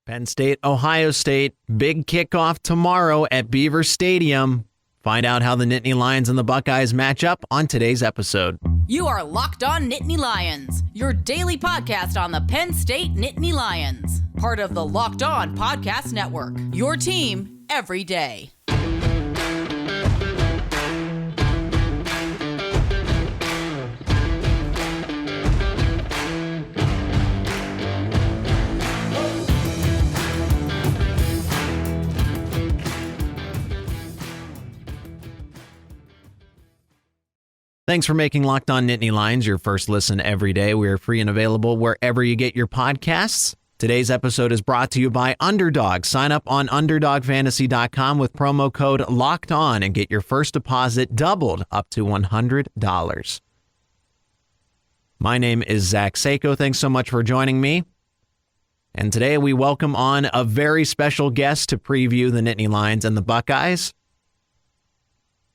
Penn State, Ohio State, big kickoff tomorrow at Beaver Stadium. Find out how the Nittany Lions and the Buckeyes match up on today's episode. You are Locked On Nittany Lions, your daily podcast on the Penn State Nittany Lions. Part of the Locked On Podcast Network, your team every day. Thanks for making Locked On Nittany Lions your first listen every day. We are free and available wherever you get your podcasts. Today's episode is brought to you by Underdog. Sign up on UnderdogFantasy.com with promo code LOCKEDON and get your first deposit doubled up to $100. My name is Zach Seyko. Thanks so much for joining me. And today we welcome on a very special guest to preview the Nittany Lions and the Buckeyes.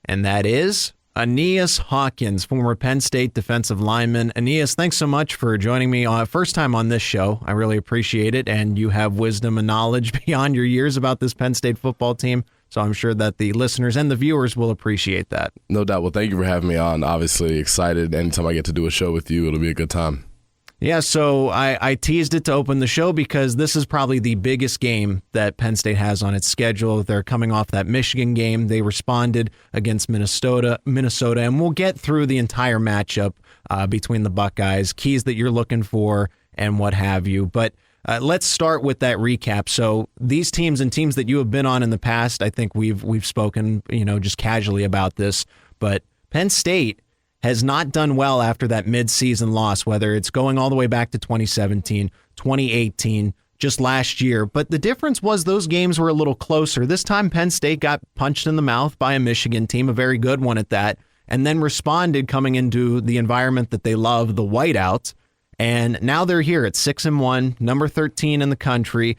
And that is Aeneas Hawkins, former Penn State defensive lineman. Aeneas, thanks so much for joining me first time on this show. I really appreciate it, and you have wisdom and knowledge beyond your years about this Penn State football team, so I'm sure that the listeners and the viewers will appreciate that. No doubt. Well, thank you for having me on. Obviously excited. Anytime I get to do a show with you, it'll be a good time. Yeah, so I teased it to open the show because this is probably the biggest game that Penn State has on its schedule. They're coming off that Michigan game. They responded against Minnesota, and we'll get through the entire matchup between the Buckeyes, keys that you're looking for, and what have you. But let's start with that recap. So these teams and teams that you have been on in the past, I think we've spoken, just casually about this, but Penn State has not done well after that mid-season loss, whether it's going all the way back to 2017, 2018, just last year. But the difference was those games were a little closer. This time, Penn State got punched in the mouth by a Michigan team, a very good one at that, and then responded coming into the environment that they love, the Whiteout. And now they're here at 6-1, number 13 in the country.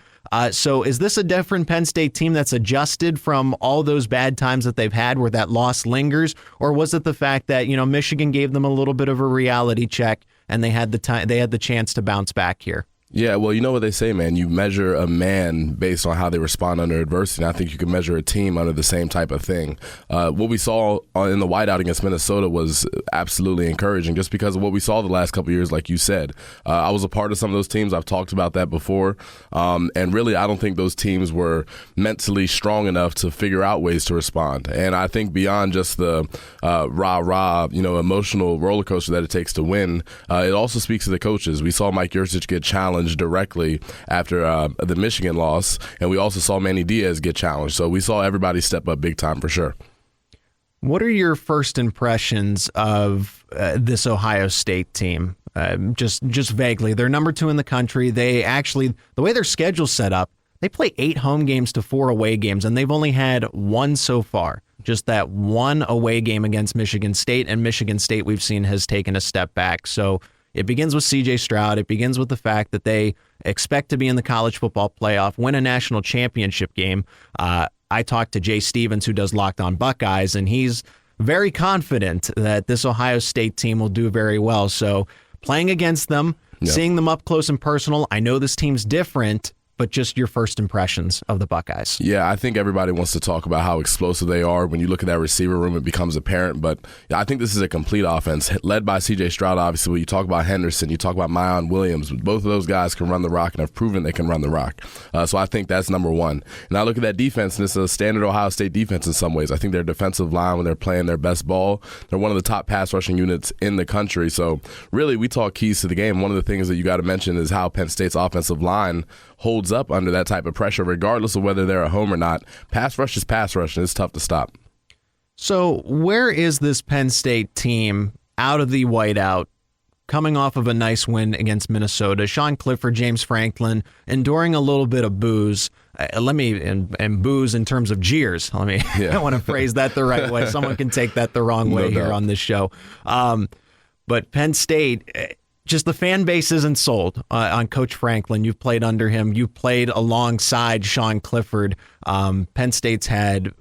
So is this a different Penn State team that's adjusted from all those bad times that they've had where that loss lingers? Or was it the fact that, Michigan gave them a little bit of a reality check and they had the chance to bounce back here? Yeah, well, you know what they say, man. You measure a man based on how they respond under adversity. And I think you can measure a team under the same type of thing. What we saw in the whiteout against Minnesota was absolutely encouraging just because of what we saw the last couple of years, like you said. I was a part of some of those teams. I've talked about that before. And really, I don't think those teams were mentally strong enough to figure out ways to respond. And I think beyond just the rah-rah, emotional roller coaster that it takes to win, it also speaks to the coaches. We saw Mike Yurcich get challenged directly after the Michigan loss, and we also saw Manny Diaz get challenged. So we saw everybody step up big time for sure. What are your first impressions of this Ohio State team? Just vaguely. They're number 2 in the country. They actually, the way their schedule's set up, they play 8 home games to 4 away games, and they've only had 1 so far. Just that 1 away game against Michigan State, and Michigan State we've seen has taken a step back. So it begins with C.J. Stroud. It begins with the fact that they expect to be in the college football playoff, win a national championship game. I talked to Jay Stevens, who does Locked On Buckeyes, and he's very confident that this Ohio State team will do very well. So playing against them, seeing them up close and personal, I know this team's different, but just your first impressions of the Buckeyes. Yeah, I think everybody wants to talk about how explosive they are. When you look at that receiver room, it becomes apparent. But I think this is a complete offense, led by C.J. Stroud, obviously. When you talk about Henderson, you talk about Myon Williams. Both of those guys can run the rock and have proven they can run the rock. So I think that's number 1. And I look at that defense, and it's a standard Ohio State defense in some ways. I think their defensive line, when they're playing their best ball, they're one of the top pass rushing units in the country. So really, we talk keys to the game. One of the things that you got to mention is how Penn State's offensive line holds up under that type of pressure, regardless of whether they're at home or not. Pass rush is pass rush, and it's tough to stop. So where is this Penn State team out of the whiteout, coming off of a nice win against Minnesota? Sean Clifford, James Franklin, enduring a little bit of booze. And booze in terms of jeers. I want to phrase that the right way. Someone can take that the wrong way here on this show. But Penn State, just the fan base isn't sold on Coach Franklin. You've played under him. You played alongside Sean Clifford. Penn State's had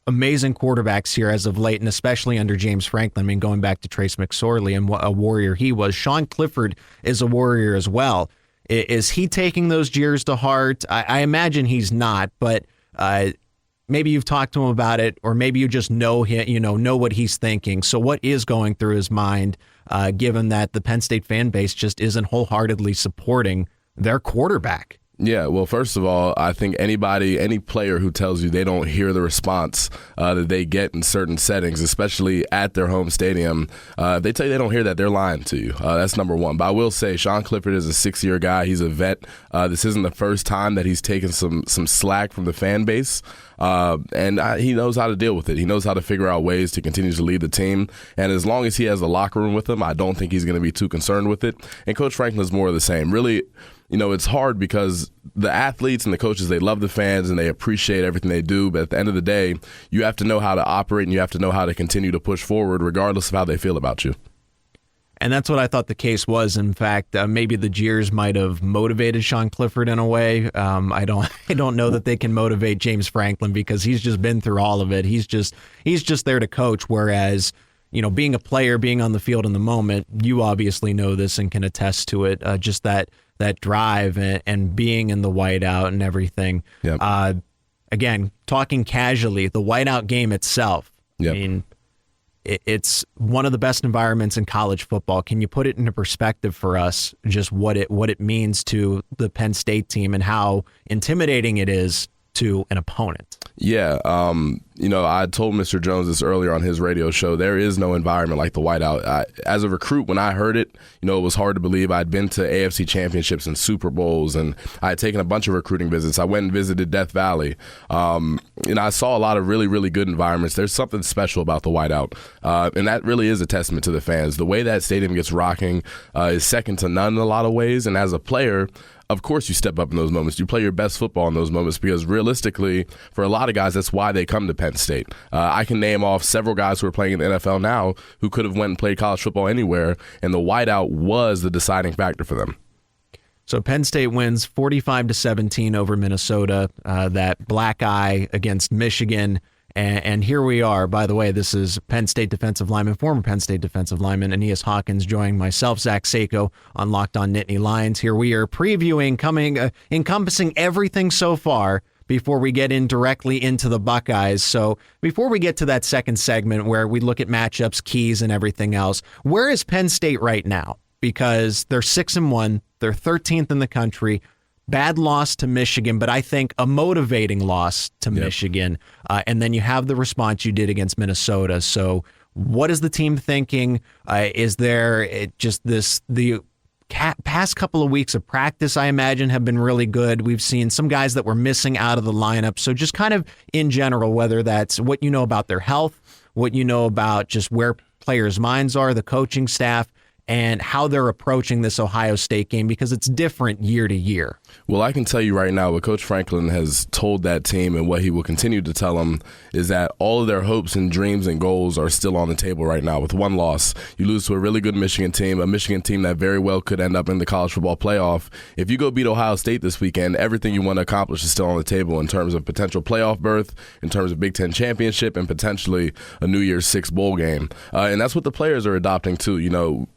amazing quarterbacks here as of late, and especially under James Franklin. Going back to Trace McSorley and what a warrior he was. Sean Clifford is a warrior as well. Is he taking those jeers to heart? I imagine he's not, but maybe you've talked to him about it, or maybe you just know him, know what he's thinking. So what is going through his mind, given that the Penn State fan base just isn't wholeheartedly supporting their quarterback? Yeah, well, first of all, I think any player who tells you they don't hear the response that they get in certain settings, especially at their home stadium, if they tell you they don't hear that, they're lying to you. That's number one. But I will say Sean Clifford is a 6-year guy. He's a vet. This isn't the first time that he's taken some slack from the fan base. And he knows how to deal with it. He knows how to figure out ways to continue to lead the team. And as long as he has the locker room with him, I don't think he's going to be too concerned with it. And Coach Franklin's more of the same. Really, it's hard because the athletes and the coaches, they love the fans and they appreciate everything they do. But at the end of the day, you have to know how to operate and you have to know how to continue to push forward regardless of how they feel about you. And that's what I thought the case was. In fact, maybe the jeers might have motivated Sean Clifford in a way. I don't know that they can motivate James Franklin because he's just been through all of it. He's just there to coach. Whereas, being a player, being on the field in the moment, you obviously know this and can attest to it. Just that drive and being in the whiteout and everything. Yep. Again, talking casually, the whiteout game itself. Yep. I mean, it's one of the best environments in college football. Can you put it into perspective for us, just what it means to the Penn State team and how intimidating it is to an opponent? Yeah, I told Mr. Jones this earlier on his radio show. There is no environment like the whiteout. As a recruit, when I heard it, it was hard to believe. I'd been to AFC championships and Super Bowls, and I had taken a bunch of recruiting visits. I went and visited Death Valley. I saw a lot of really, really good environments. There's something special about the whiteout, and that really is a testament to the fans. The way that stadium gets rocking is second to none in a lot of ways, and as a player, of course you step up in those moments. You play your best football in those moments because realistically, for a lot of guys, that's why they come to Penn State. I can name off several guys who are playing in the NFL now who could have went and played college football anywhere, and the whiteout was the deciding factor for them. So Penn State wins 45-17 over Minnesota, that black eye against Michigan. And here we are. By the way, this is former Penn State defensive lineman Aeneas Hawkins joining myself, Zach Seyko, on Locked On Nittany Lions. Here we are previewing, encompassing everything so far before we get in directly into the Buckeyes. So before we get to that second segment where we look at matchups, keys, and everything else, where is Penn State right now? Because they're 6-1, they're 13th in the country. Bad loss to Michigan, but I think a motivating loss to Michigan. And then you have the response you did against Minnesota. So what is the team thinking? Is there just the past couple of weeks of practice, I imagine, have been really good. We've seen some guys that were missing out of the lineup. So just kind of in general, whether that's what you know about their health, what you know about just where players' minds are, the coaching staff, and how they're approaching this Ohio State game, because it's different year to year. Well, I can tell you right now what Coach Franklin has told that team and what he will continue to tell them is that all of their hopes and dreams and goals are still on the table right now. With one loss, you lose to a really good Michigan team, a Michigan team that very well could end up in the college football playoff. If you go beat Ohio State this weekend, everything you want to accomplish is still on the table in terms of potential playoff berth, in terms of Big Ten championship, and potentially a New Year's Six bowl game. And that's what the players are adopting too.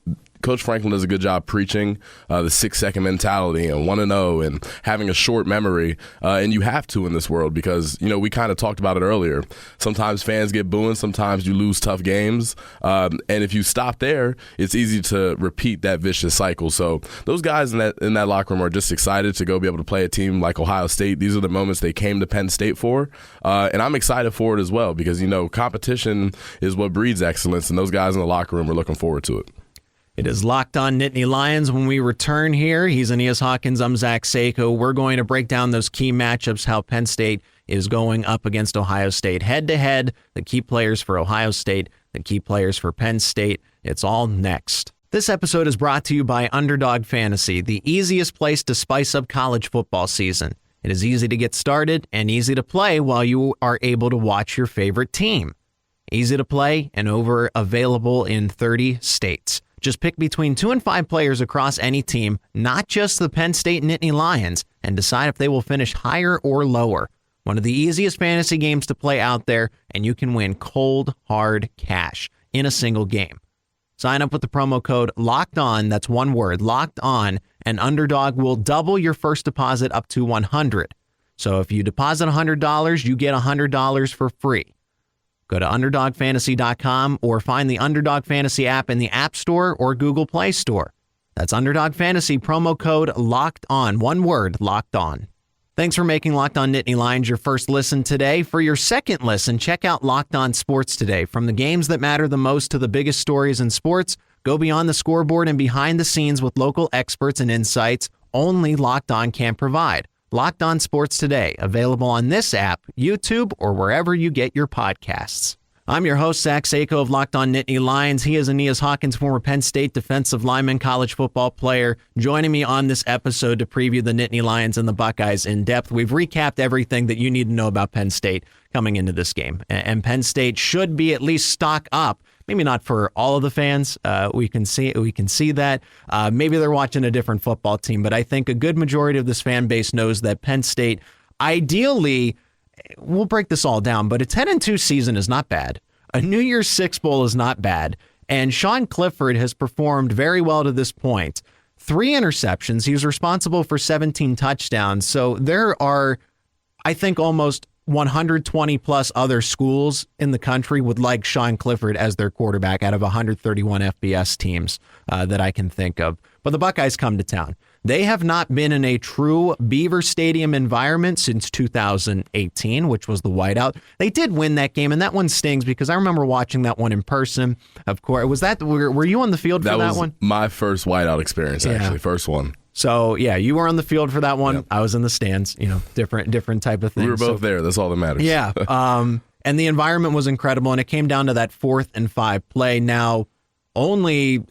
Coach Franklin does a good job preaching the 6-second mentality and 1-0 and having a short memory. And you have to in this world because, we kind of talked about it earlier. Sometimes fans get booing. Sometimes you lose tough games. And if you stop there, it's easy to repeat that vicious cycle. So those guys in that locker room are just excited to go be able to play a team like Ohio State. These are the moments they came to Penn State for. And I'm excited for it as well because, competition is what breeds excellence. And those guys in the locker room are looking forward to it. It is Locked On Nittany Lions. When we return here, he's Aeneas Hawkins, I'm Zach Seyko. We're going to break down those key matchups, how Penn State is going up against Ohio State. Head-to-head, the key players for Ohio State, the key players for Penn State. It's all next. This episode is brought to you by Underdog Fantasy, the easiest place to spice up college football season. It is easy to get started and easy to play while you are able to watch your favorite team. Easy to play and available in 30 states. Just pick between 2 and 5 players across any team, not just the Penn State Nittany Lions, and decide if they will finish higher or lower. One of the easiest fantasy games to play out there, and you can win cold, hard cash in a single game. Sign up with the promo code Locked On. That's one word, Locked On, and Underdog will double your first deposit up to $100. So if you deposit $100, you get $100 for free. Go to UnderdogFantasy.com or find the Underdog Fantasy app in the App Store or Google Play Store. That's Underdog Fantasy, promo code Locked On. One word, Locked On. Thanks for making Locked On Nittany Lions your first listen today. For your second listen, check out Locked On Sports Today. From the games that matter the most to the biggest stories in sports, go beyond the scoreboard and behind the scenes with local experts and insights only Locked On can provide. Locked On Sports Today, available on this app, YouTube, or wherever you get your podcasts. I'm your host, Zach Seyko of Locked On Nittany Lions. He is Aeneas Hawkins, former Penn State defensive lineman, college football player, joining me on this episode to preview the Nittany Lions and the Buckeyes in depth. We've recapped everything that you need to know about Penn State coming into this game. And Penn State should be at least stock up. Maybe not for all of the fans. We can see that. Maybe they're watching a different football team, but I think a good majority of this fan base knows that Penn State, ideally, we'll break this all down, but a 10-2 season is not bad. A New Year's Six Bowl is not bad. And Sean Clifford has performed very well to this point. 3 interceptions. He was responsible for 17 touchdowns. So there are, I think, almost 120 plus other schools in the country would like Sean Clifford as their quarterback out of 131 FBS teams that I can think of. But the Buckeyes come to town. They have not been in a true Beaver Stadium environment since 2018, which was the Whiteout. They did win that game, and that one stings because I remember watching that one in person. Of course, were you on the field for that one? That was my first Whiteout experience, actually, first one. So, yeah, you were on the field for that one. Yep. I was in the stands, different type of thing. We were both there. That's all that matters. Yeah. And the environment was incredible, and it came down to that 4th and 5 play. Now, only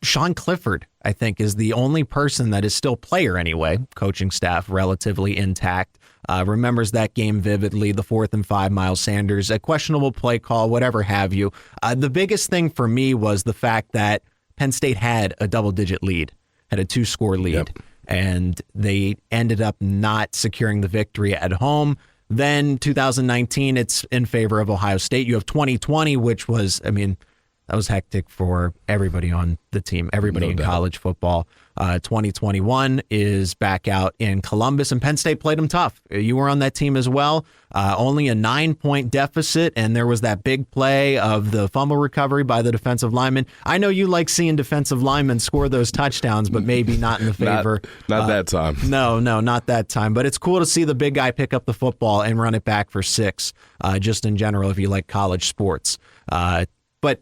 Sean Clifford, I think, is the only person that is still player anyway, coaching staff relatively intact, remembers that game vividly, the 4th and 5, Miles Sanders, a questionable play call, whatever have you. The biggest thing for me was the fact that Penn State had a double-digit lead. Had a 2-score lead, yep. And they ended up not securing the victory at home. Then 2019, it's in favor of Ohio State. You have 2020, which was, that was hectic for everybody on the team, everybody in college football. 2021 is back out in Columbus, and Penn State played them tough. You were on that team as well. Only a 9-point deficit, and there was that big play of the fumble recovery by the defensive lineman. I know you like seeing defensive linemen score those touchdowns, but maybe not in the favor. Not that time. No, not that time. But it's cool to see the big guy pick up the football and run it back for 6, just in general, if you like college sports. But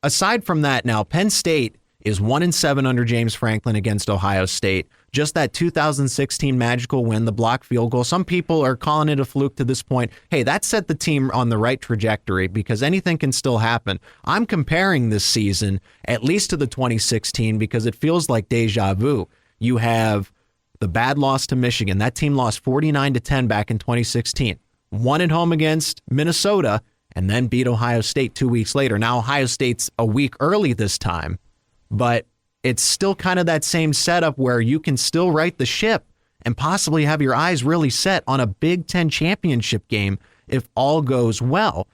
aside from that, now, Penn State is 1-7 under James Franklin against Ohio State. Just that 2016 magical win, the blocked field goal. Some people are calling it a fluke to this point. Hey, that set the team on the right trajectory because anything can still happen. I'm comparing this season at least to the 2016 because it feels like deja vu. You have the bad loss to Michigan. That team lost 49-10 back in 2016. Won at home against Minnesota and then beat Ohio State 2 weeks later. Now Ohio State's a week early this time. But it's still kind of that same setup where you can still right the ship and possibly have your eyes really set on a Big Ten championship game if all goes well.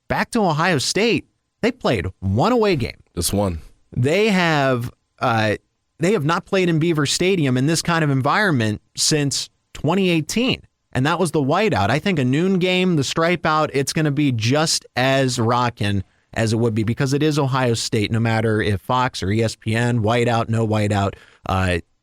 Back to Ohio State, they played one away game. Just one. They have not played in Beaver Stadium in this kind of environment since 2018. And that was the Whiteout. I think a noon game, the stripe out, it's going to be just as rockin' as it would be because it is Ohio State, no matter if Fox or ESPN, Whiteout, no Whiteout,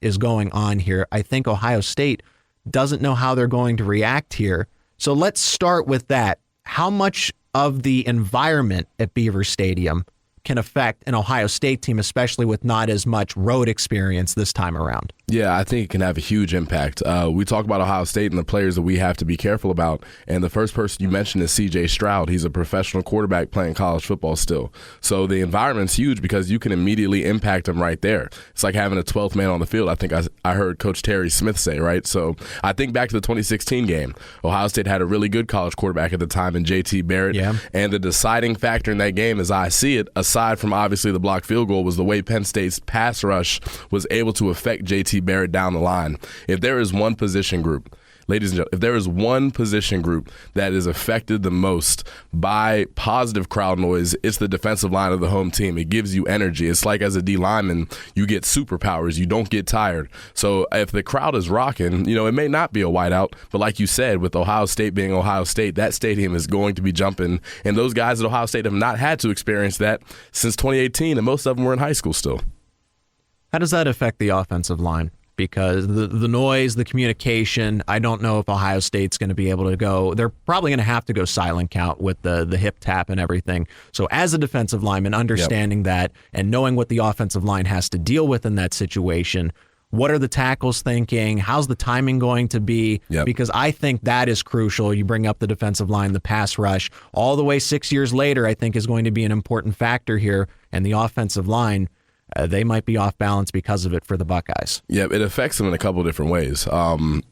is going on here. I think Ohio State doesn't know how they're going to react here. So let's start with that. How much of the environment at Beaver Stadium can affect an Ohio State team, especially with not as much road experience this time around? Yeah, I think it can have a huge impact. We talk about Ohio State and the players that we have to be careful about. And the first person you mentioned is C.J. Stroud. He's a professional quarterback playing college football still. So the environment's huge because you can immediately impact him right there. It's like having a 12th man on the field, I think I heard Coach Terry Smith say, right? So I think back to the 2016 game. Ohio State had a really good college quarterback at the time in J.T. Barrett. Yeah. And the deciding factor in that game, as I see it, aside from obviously the blocked field goal, was the way Penn State's pass rush was able to affect J.T. Barrett down the line. If there is one position group ladies and gentlemen, if there is one position group that is affected the most by positive crowd noise, it's the defensive line of the home team. It gives you energy. It's like as a D lineman, you get superpowers. You don't get tired. So if the crowd is rocking, it may not be a whiteout, but like you said, with Ohio State being Ohio State, that stadium is going to be jumping. And those guys at Ohio State have not had to experience that since 2018, and most of them were in high school still. How does that affect the offensive line? Because the noise, the communication, I don't know if Ohio State's going to be able to go. They're probably going to have to go silent count with the hip tap and everything. So as a defensive lineman, understanding that and knowing what the offensive line has to deal with in that situation, what are the tackles thinking? How's the timing going to be? Because I think that is crucial. You bring up the defensive line, the pass rush, all the way 6 years later, I think is going to be an important factor here. And the offensive line, they might be off balance because of it for the Buckeyes. Yeah, it affects them in a couple of different ways.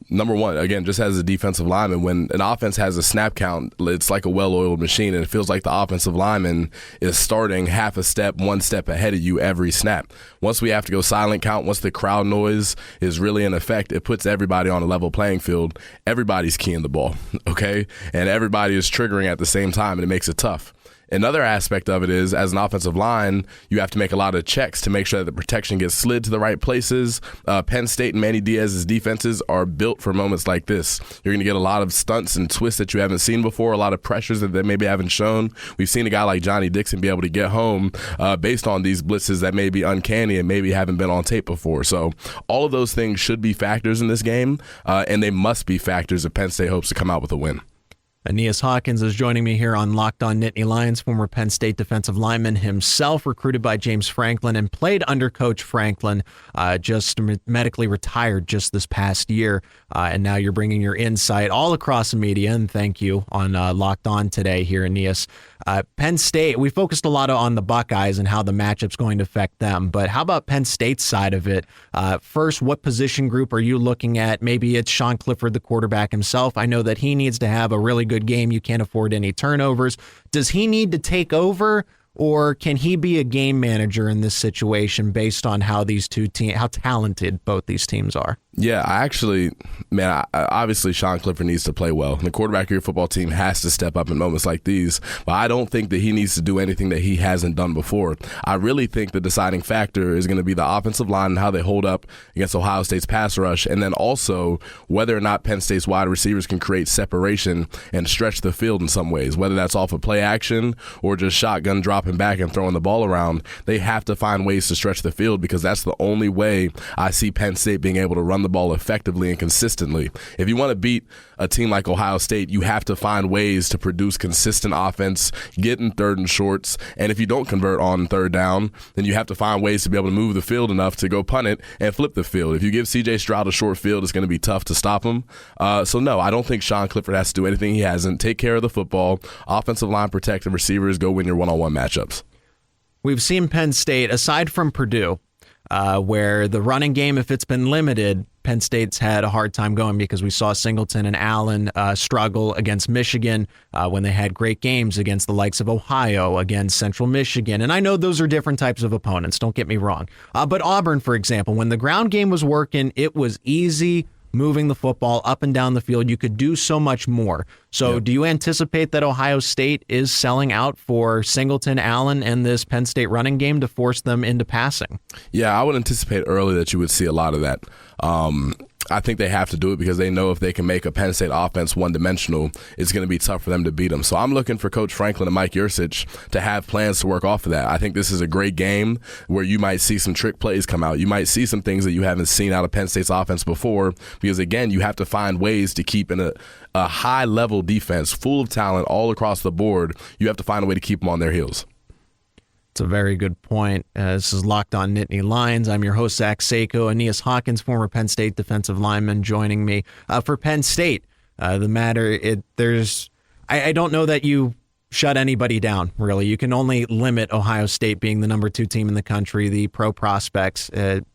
Number one, again, just as a defensive lineman, when an offense has a snap count, it's like a well-oiled machine, and it feels like the offensive lineman is starting half a step, one step ahead of you every snap. Once we have to go silent count, once the crowd noise is really in effect, it puts everybody on a level playing field. Everybody's keying the ball, okay? And everybody is triggering at the same time, and it makes it tough. Another aspect of it is, as an offensive line, you have to make a lot of checks to make sure that the protection gets slid to the right places. Penn State and Manny Diaz's defenses are built for moments like this. You're going to get a lot of stunts and twists that you haven't seen before, a lot of pressures that they maybe haven't shown. We've seen a guy like Johnny Dixon be able to get home based on these blitzes that may be uncanny and maybe haven't been on tape before. So all of those things should be factors in this game, and they must be factors if Penn State hopes to come out with a win. Aeneas Hawkins is joining me here on Locked On Nittany Lions, former Penn State defensive lineman himself, recruited by James Franklin and played under Coach Franklin, just medically retired just this past year. And now you're bringing your insight all across the media, and thank you, on Locked On today here, Aeneas. Penn State, we focused a lot on the Buckeyes and how the matchup's going to affect them, but how about Penn State's side of it? First, what position group are you looking at? Maybe it's Sean Clifford, the quarterback himself. I know that he needs to have a really good game. You can't afford any turnovers. Does he need to take over, or can he be a game manager in this situation based on how these two teams, how talented both these teams are? Yeah, obviously Sean Clifford needs to play well. The quarterback of your football team has to step up in moments like these, but I don't think that he needs to do anything that he hasn't done before. I really think the deciding factor is going to be the offensive line and how they hold up against Ohio State's pass rush, and then also whether or not Penn State's wide receivers can create separation and stretch the field in some ways, whether that's off of play action or just shotgun dropping back and throwing the ball around. They have to find ways to stretch the field, because that's the only way I see Penn State being able to run the ball effectively and consistently. If you want to beat a team like Ohio State, you have to find ways to produce consistent offense, get in third and shorts, and if you don't convert on third down, then you have to find ways to be able to move the field enough to go punt it and flip the field. If you give C.J. Stroud a short field, it's going to be tough to stop him. So no, I don't think Sean Clifford has to do anything he hasn't. Take care of the football, offensive line protect, and receivers go win your one-on-one matchups. We've seen Penn State, aside from Purdue, where the running game, if it's been limited, Penn State's had a hard time going, because we saw Singleton and Allen struggle against Michigan when they had great games against the likes of Ohio, against Central Michigan. And I know those are different types of opponents, don't get me wrong. But Auburn, for example, when the ground game was working, it was easy moving the football up and down the field. You could do so much more. So do you anticipate that Ohio State is selling out for Singleton, Allen, and this Penn State running game to force them into passing? Yeah, I would anticipate early that you would see a lot of that. I think they have to do it because they know if they can make a Penn State offense one-dimensional, it's going to be tough for them to beat them. So I'm looking for Coach Franklin and Mike Yurcich to have plans to work off of that. I think this is a great game where you might see some trick plays come out. You might see some things that you haven't seen out of Penn State's offense before, because, again, you have to find ways to keep in a high-level defense full of talent all across the board. You have to find a way to keep them on their heels. It's a very good point. This is Locked On Nittany Lions. I'm your host, Zach Seyko. Aeneas Hawkins, former Penn State defensive lineman, joining me. For Penn State, I don't know that you shut anybody down, really. You can only limit Ohio State being the number 2 team in the country. The pro prospects,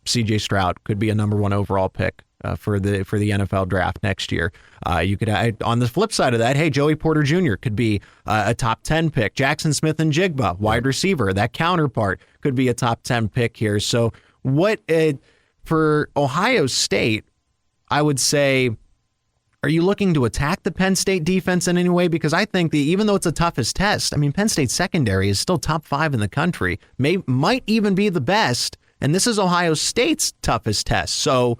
C.J. Stroud could be a number 1 overall pick for the NFL draft next year. You could, on the flip side of that, hey, Joey Porter Jr. could be a top 10 pick. Jackson Smith and Jigba, wide receiver, that counterpart, could be a top 10 pick here. So for Ohio State, I would say, Are you looking to attack the Penn State defense in any way? Because I think that even though it's the toughest test, I mean, Penn State secondary is still top 5 in the country, might even be the best, and this is Ohio State's toughest test. So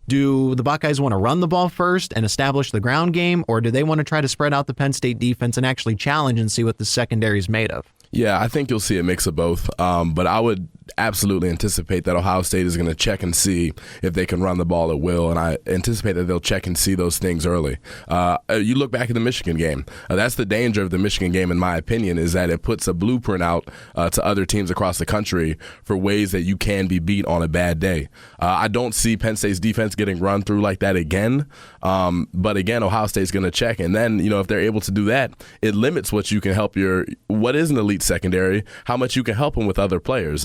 do the Buckeyes want to run the ball first and establish the ground game, or do they want to try to spread out the Penn State defense and actually challenge and see what the secondary is made of? Yeah, I think you'll see a mix of both, but I would absolutely anticipate that Ohio State is going to check and see if they can run the ball at will, and I anticipate that they'll check and see those things early. You look back at the Michigan game. That's the danger of the Michigan game, in my opinion, is that it puts a blueprint out to other teams across the country for ways that you can be beat on a bad day. I don't see Penn State's defense getting run through like that again, but again, Ohio State's going to check, and then if they're able to do that, it limits what you can help what is an elite secondary, how much you can help them with other players.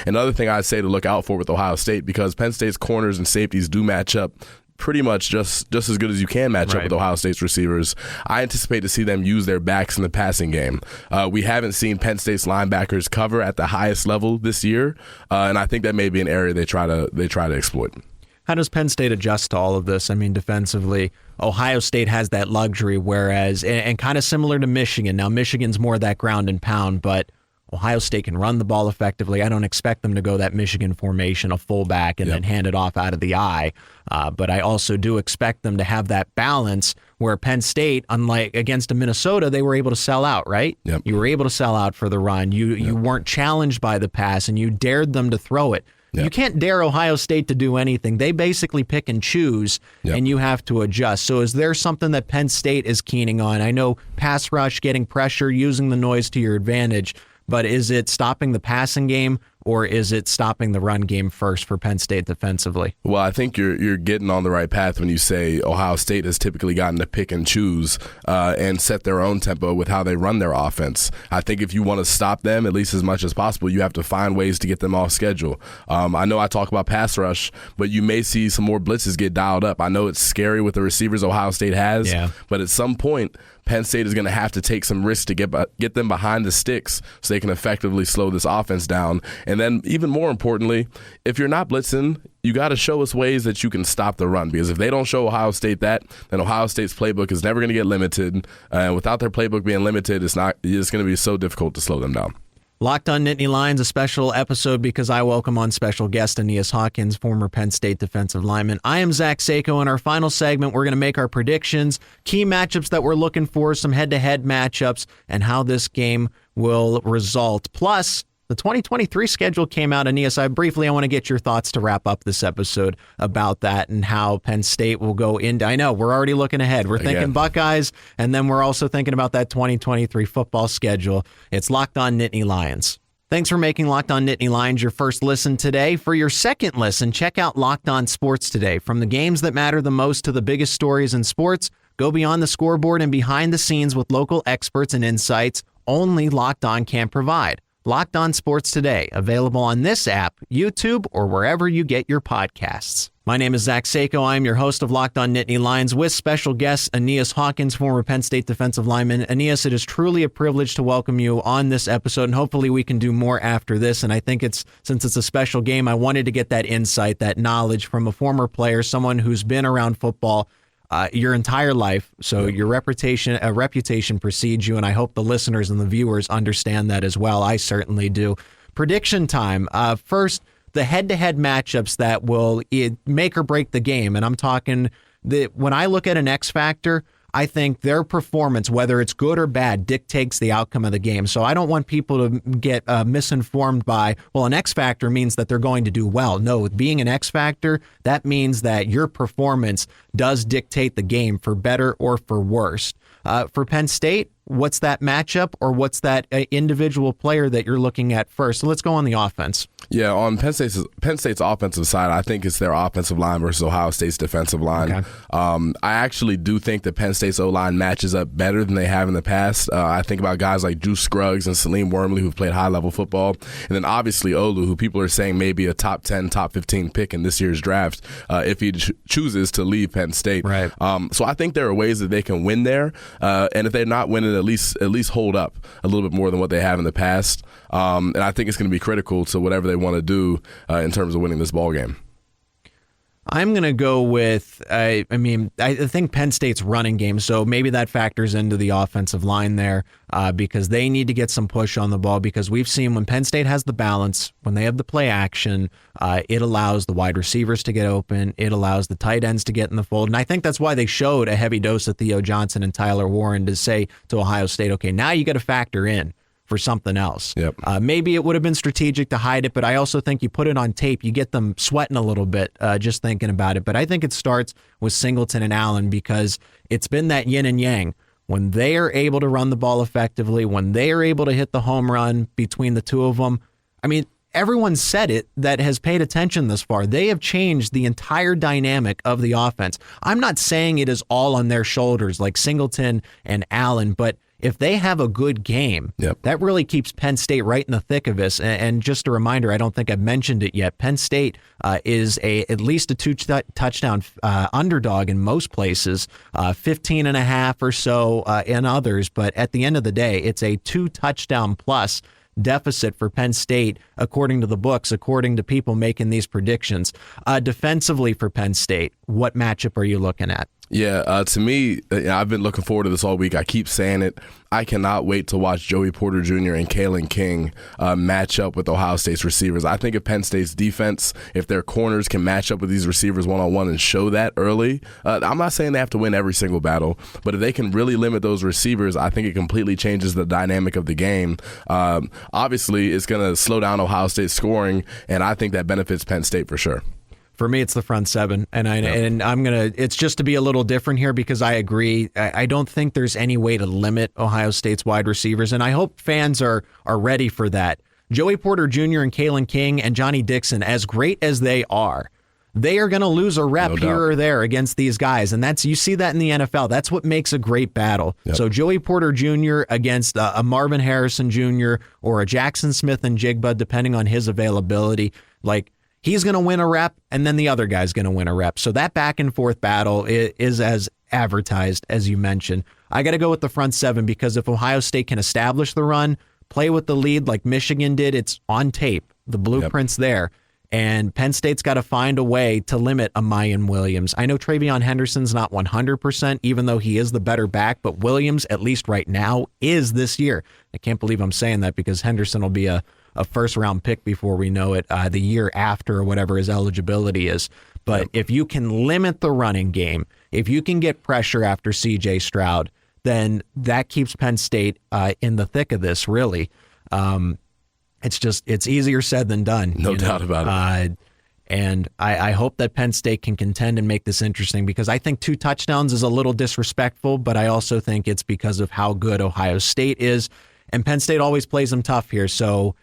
Another thing I'd say to look out for with Ohio State, because Penn State's corners and safeties do match up pretty much just as good as you can match up with Ohio State's receivers. I anticipate to see them use their backs in the passing game. We haven't seen Penn State's linebackers cover at the highest level this year, and I think that may be an area they try to exploit. How does Penn State adjust to all of this? I mean, defensively, Ohio State has that luxury, whereas, and kind of similar to Michigan. Now, Michigan's more that ground and pound, but Ohio State can run the ball effectively. I don't expect them to go that Michigan formation, a fullback, and then hand it off out of the eye. But I also do expect them to have that balance where Penn State, unlike against a Minnesota, they were able to sell out, right? Yep. You were able to sell out for the run. You weren't challenged by the pass, and you dared them to throw it. Yep. You can't dare Ohio State to do anything. They basically pick and choose, and you have to adjust. So is there something that Penn State is keening on? I know pass rush, getting pressure, using the noise to your advantage, but is it stopping the passing game, or is it stopping the run game first for Penn State defensively? Well, I think you're getting on the right path when you say Ohio State has typically gotten to pick and choose and set their own tempo with how they run their offense. I think if you want to stop them, at least as much as possible, you have to find ways to get them off schedule. I know I talk about pass rush, but you may see some more blitzes get dialed up. I know it's scary with the receivers Ohio State has, but at some point, Penn State is going to have to take some risks to get them behind the sticks so they can effectively slow this offense down. And then even more importantly, if you're not blitzing, you got to show us ways that you can stop the run, because if they don't show Ohio State that, then Ohio State's playbook is never going to get limited. And without their playbook being limited, it's going to be so difficult to slow them down. Locked On Nittany Lions, a special episode because I welcome on special guest Aeneas Hawkins, former Penn State defensive lineman. I am Zach Seyko. In our final segment, we're going to make our predictions, key matchups that we're looking for, some head-to-head matchups, and how this game will result. Plus, the 2023 schedule came out. Aeneas, I want to get your thoughts to wrap up this episode about that and how Penn State will go into. I know, we're already looking ahead. We're thinking Buckeyes, and then we're also thinking about that 2023 football schedule. It's Locked On Nittany Lions. Thanks for making Locked On Nittany Lions your first listen today. For your second listen, check out Locked On Sports Today. From the games that matter the most to the biggest stories in sports, go beyond the scoreboard and behind the scenes with local experts and insights only Locked On can provide. Locked On Sports Today, available on this app, YouTube, or wherever you get your podcasts. My name is Zach Seyko. I am your host of Locked On Nittany Lions with special guest Aeneas Hawkins, former Penn State defensive lineman. Aeneas, it is truly a privilege to welcome you on this episode, and hopefully we can do more after this. And I think since it's a special game, I wanted to get that insight, that knowledge from a former player, someone who's been around football your entire life, so your reputation precedes you, and I hope the listeners and the viewers understand that as well. I certainly do. Prediction time. First, the head-to-head matchups that will make or break the game, and I'm talking when I look at an X factor, I think their performance, whether it's good or bad, dictates the outcome of the game. So I don't want people to get misinformed by, well, an X factor means that they're going to do well. No, being an X factor, that means that your performance does dictate the game for better or for worse. For Penn State, what's that matchup or what's that individual player that you're looking at first? So let's go on the offense. Yeah, on Penn State's offensive side, I think it's their offensive line versus Ohio State's defensive line. Okay. I actually do think that Penn State's O-line matches up better than they have in the past. I think about guys like Juice Scruggs and Salim Wormley, who've played high-level football, and then obviously Olu, who people are saying may be a top 10, top 15 pick in this year's draft if he chooses to leave Penn State. Right. So I think there are ways that they can win there, and if they're not winning, at least hold up a little bit more than what they have in the past. And I think it's going to be critical to whatever they want to do in terms of winning this ball game. I'm going to go with, I think Penn State's running game, so maybe that factors into the offensive line there because they need to get some push on the ball because we've seen when Penn State has the balance, when they have the play action, it allows the wide receivers to get open, it allows the tight ends to get in the fold, and I think that's why they showed a heavy dose of Theo Johnson and Tyler Warren to say to Ohio State, okay, now you got to factor in for something else. Yep. Maybe it would have been strategic to hide it, but I also think you put it on tape, you get them sweating a little bit just thinking about it. But I think it starts with Singleton and Allen because it's been that yin and yang. When they are able to run the ball effectively, when they are able to hit the home run between the two of them, I mean, everyone said it that has paid attention this far. They have changed the entire dynamic of the offense. I'm not saying it is all on their shoulders like Singleton and Allen, but if they have a good game, that really keeps Penn State right in the thick of this. And just a reminder, I don't think I've mentioned it yet, Penn State is at least a two-touchdown underdog in most places, 15.5 or so in others. But at the end of the day, it's a 2-touchdown plus deficit for Penn State, according to the books, according to people making these predictions. Defensively for Penn State, what matchup are you looking at? Yeah, to me, I've been looking forward to this all week. I keep saying it. I cannot wait to watch Joey Porter Jr. and Kalen King match up with Ohio State's receivers. I think if Penn State's defense, if their corners can match up with these receivers one-on-one and show that early, I'm not saying they have to win every single battle, but if they can really limit those receivers, I think it completely changes the dynamic of the game. Obviously, it's going to slow down Ohio State's scoring, and I think that benefits Penn State for sure. For me, it's the front seven, and I'm gonna. It's just to be a little different here because I agree. I don't think there's any way to limit Ohio State's wide receivers, and I hope fans are ready for that. Joey Porter Jr. and Kalen King and Johnny Dixon, as great as they are going to lose a rep here or there against these guys, and you see that in the NFL. That's what makes a great battle. Yep. So Joey Porter Jr. against a Marvin Harrison Jr. or a Jackson Smith and Jigba, depending on his availability, he's going to win a rep, and then the other guy's going to win a rep. So that back and forth battle is as advertised, as you mentioned. I got to go with the front seven because if Ohio State can establish the run, play with the lead like Michigan did, it's on tape. The blueprint's there. And Penn State's got to find a way to limit a Mayan Williams. I know Travion Henderson's not 100%, even though he is the better back, but Williams, at least right now, is this year. I can't believe I'm saying that because Henderson will be a first-round pick before we know it, the year after or whatever his eligibility is. But if you can limit the running game, if you can get pressure after C.J. Stroud, then that keeps Penn State in the thick of this, really. It's easier said than done. No doubt about it. And I hope that Penn State can contend and make this interesting because I think 2 touchdowns is a little disrespectful, but I also think it's because of how good Ohio State is. And Penn State always plays them tough here, so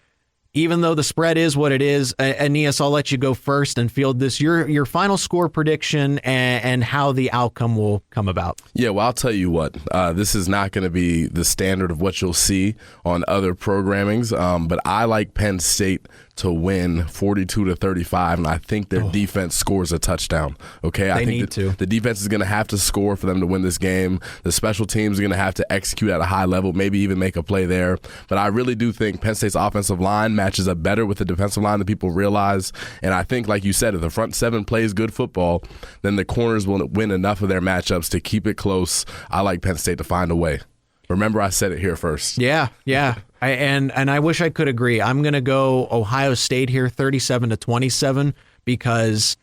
even though the spread is what it is, Aeneas, I'll let you go first and field this. Your final score prediction and how the outcome will come about. Yeah, well, I'll tell you what. This is not going to be the standard of what you'll see on other programmings, but I like Penn State to win 42-35, and I think their defense scores a touchdown. Okay, I think the defense is going to have to score for them to win this game. The special teams are going to have to execute at a high level, maybe even make a play there. But I really do think Penn State's offensive line matches up better with the defensive line than people realize. And I think, like you said, if the front seven plays good football, then the corners will win enough of their matchups to keep it close. I like Penn State to find a way. Remember, I said it here first. Yeah. And I wish I could agree. I'm going to go Ohio State here, 37-27, because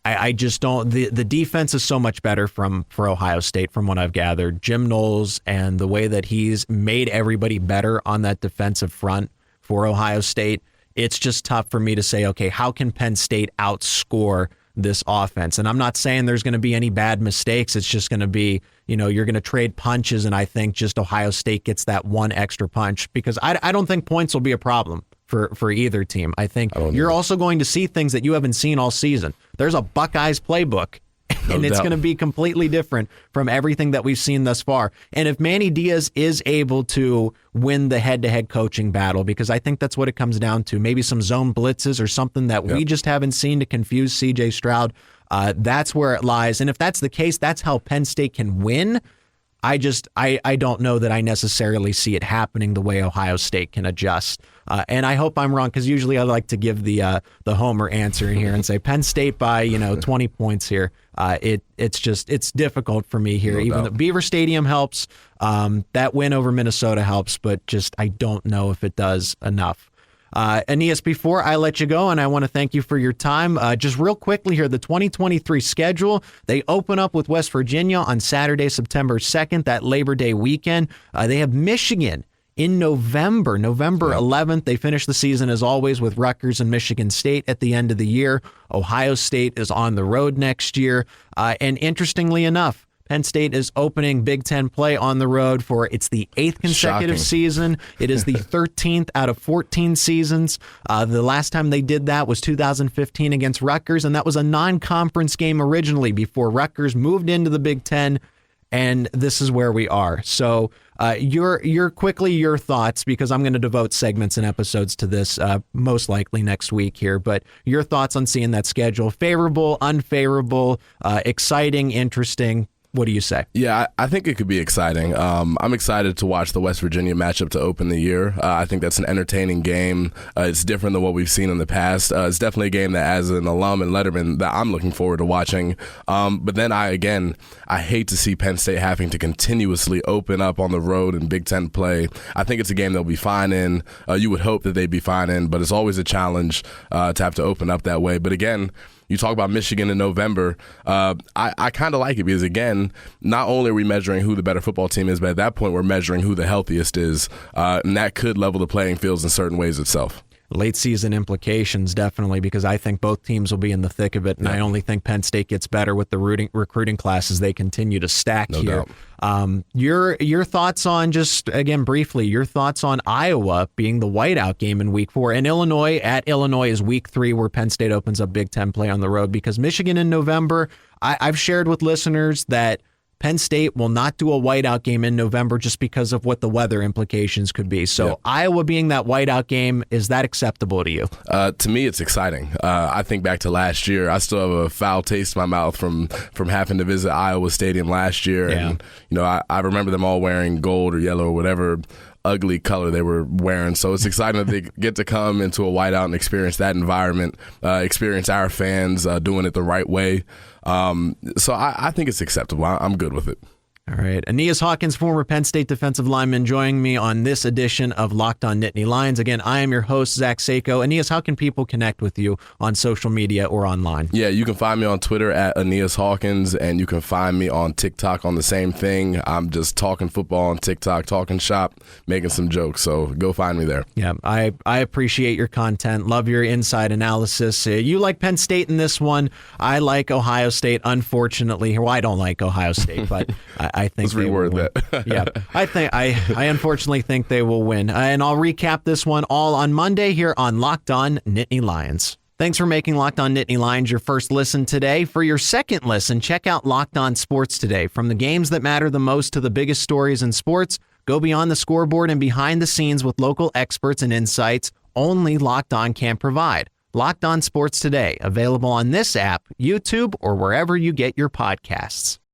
I just don't. The defense is so much better for Ohio State, from what I've gathered. Jim Knowles and the way that he's made everybody better on that defensive front for Ohio State. It's just tough for me to say, okay, how can Penn State outscore this offense? And I'm not saying there's going to be any bad mistakes. It's just going to be, you're going to trade punches, and I think just Ohio State gets that one extra punch because I don't think points will be a problem for either team. I think you're also going to see things that you haven't seen all season. There's a Buckeyes playbook, and it's going to be completely different from everything that we've seen thus far. And if Manny Diaz is able to win the head-to-head coaching battle, because I think that's what it comes down to, maybe some zone blitzes or something that we just haven't seen to confuse C.J. Stroud, that's where it lies. And if that's the case, that's how Penn State can win. I don't know that I necessarily see it happening the way Ohio State can adjust. And I hope I'm wrong, because usually I like to give the homer answer here and say Penn State by 20 points here. It's difficult for me here. No Even doubt. though Beaver Stadium helps, that win over Minnesota helps, but just I don't know if it does enough. Aeneas, before I let you go, and I want to thank you for your time, just real quickly here, the 2023 schedule, they open up with West Virginia on Saturday, September 2nd, that Labor Day weekend. They have Michigan in November 11th. They finish the season, as always, with Rutgers and Michigan State at the end of the year. Ohio State is on the road next year. And interestingly enough, Penn State is opening Big Ten play on the road for it's the 8th consecutive season. It is the 13th out of 14 seasons. The last time they did that was 2015 against Rutgers, and that was a non-conference game originally before Rutgers moved into the Big Ten, and this is where we are. So your thoughts, because I'm going to devote segments and episodes to this most likely next week here, but your thoughts on seeing that schedule, favorable, unfavorable, exciting, interesting. What do you say? Yeah, I think it could be exciting. I'm excited to watch the West Virginia matchup to open the year. I think that's an entertaining game. It's different than what we've seen in the past. It's definitely a game that, as an alum and letterman, that I'm looking forward to watching. But then I hate to see Penn State having to continuously open up on the road in Big Ten play. I think it's a game they'll be fine in. You would hope that they'd be fine in, but it's always a challenge to have to open up that way. But again, you talk about Michigan in November. I kind of like it because, again, not only are we measuring who the better football team is, but at that point we're measuring who the healthiest is, and that could level the playing fields in certain ways itself. Late season implications, definitely, because I think both teams will be in the thick of it, and I only think Penn State gets better with the recruiting classes they continue to stack here. Your thoughts on, just again briefly, your thoughts on Iowa being the whiteout game in Week 4, and Illinois at Illinois is Week 3, where Penn State opens up Big Ten play on the road, because Michigan in November, I've shared with listeners that Penn State will not do a whiteout game in November just because of what the weather implications could be. So Iowa being that whiteout game, is that acceptable to you? To me, it's exciting. I think back to last year. I still have a foul taste in my mouth from having to visit Iowa Stadium last year. Yeah. And I remember them all wearing gold or yellow or whatever ugly color they were wearing. So it's exciting that they get to come into a whiteout and experience that environment, experience our fans doing it the right way. So I think it's acceptable. I'm good with it. All right. Aeneas Hawkins, former Penn State defensive lineman, joining me on this edition of Locked On Nittany Lions. Again, I am your host, Zach Seyko. Aeneas, how can people connect with you on social media or online? Yeah, you can find me on Twitter at Aeneas Hawkins, and you can find me on TikTok on the same thing. I'm just talking football on TikTok, talking shop, making some jokes. So go find me there. Yeah, I appreciate your content. Love your inside analysis. You like Penn State in this one. I like Ohio State, unfortunately. Well, I don't like Ohio State, but I think let's reword that. Yeah, I unfortunately think they will win. And I'll recap this one all on Monday here on Locked On Nittany Lions. Thanks for making Locked On Nittany Lions your first listen today. For your second listen, check out Locked On Sports Today. From the games that matter the most to the biggest stories in sports, go beyond the scoreboard and behind the scenes with local experts and insights only Locked On can provide. Locked On Sports Today, available on this app, YouTube, or wherever you get your podcasts.